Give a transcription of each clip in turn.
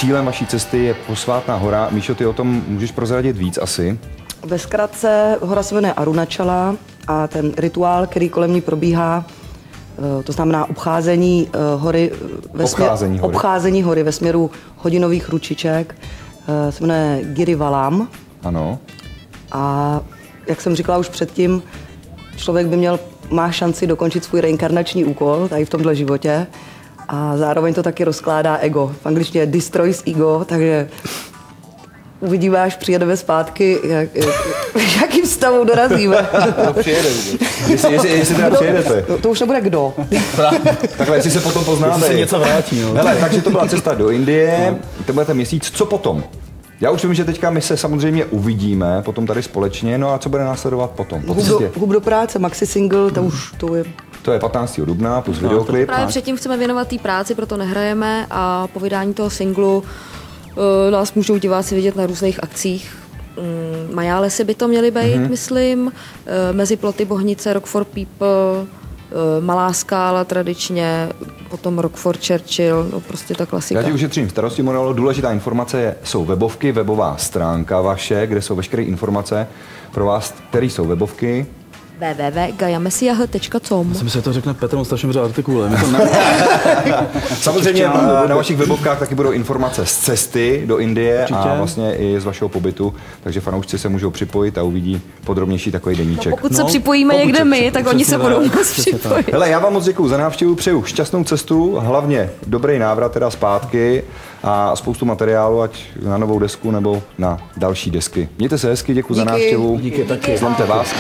cílem vaší cesty je Posvátná hora. Míšo, ty o tom můžeš prozradit víc asi? Ve zkratce hora se jmenuje Arunachala a ten rituál, který kolem ní probíhá, to znamená obcházení hory ve směru hodinových ručiček, se jmenuje Girivalam. Ano. A jak jsem říkala už předtím, člověk má šanci dokončit svůj reinkarnační úkol tady v tomhle životě a zároveň to taky rozkládá ego. V angličtině destroys ego, takže uvidíme, až přijedeme zpátky, v jakým stavu dorazíme. Kdo přijede vůbec? Jestli teda přijedete. To už nebude kdo. Takhle, jestli se potom poznáme. Jestli se něco vrátí. No. Hele, takže to byla cesta do Indie, to bude ten měsíc. Co potom? Já už vím, že teďka my se samozřejmě uvidíme, potom tady společně, no a co bude následovat potom? Hub do práce, maxi single, To je 15. dubna, plus videoklip. Právě předtím chceme věnovat té práci, proto nehrajeme a po vydání toho singlu nás můžou diváci vidět na různých akcích. Majálesy by to měly být, myslím. Mezi ploty Bohnice, Rock for People, Malá Skála tradičně, potom Rock for Churchill, no prostě ta klasika. Já ti ušetřím starosti, Monolo. Důležitá informace jsou webovky, webová stránka vaše, kde jsou veškeré informace pro vás, které jsou webovky. www.gajamesiah.com. Myslím, že to řekne Petr, on strašně vře artikule. Samozřejmě na vašich webovkách taky budou informace z cesty do Indie. Určitě. A vlastně i z vašeho pobytu, takže fanoušci se můžou připojit a uvidí podrobnější takový deníček. No, pokud se připojíme někde my, tak oni se budou moct připojit. Hele, já vám moc děkuju za návštěvu, přeju šťastnou cestu, hlavně dobrý návrat teda zpátky a spoustu materiálu, ať na novou desku nebo na další desky. Mějte se hezky, děkuji za návštěvu. Díky taky. Zlomte vás.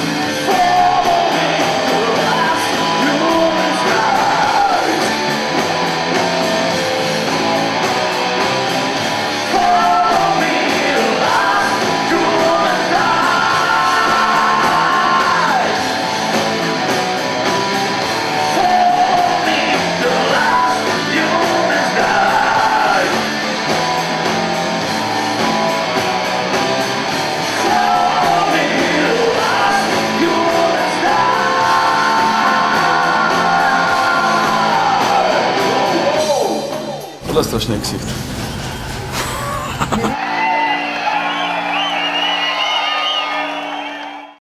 Tohle je strašný ksicht.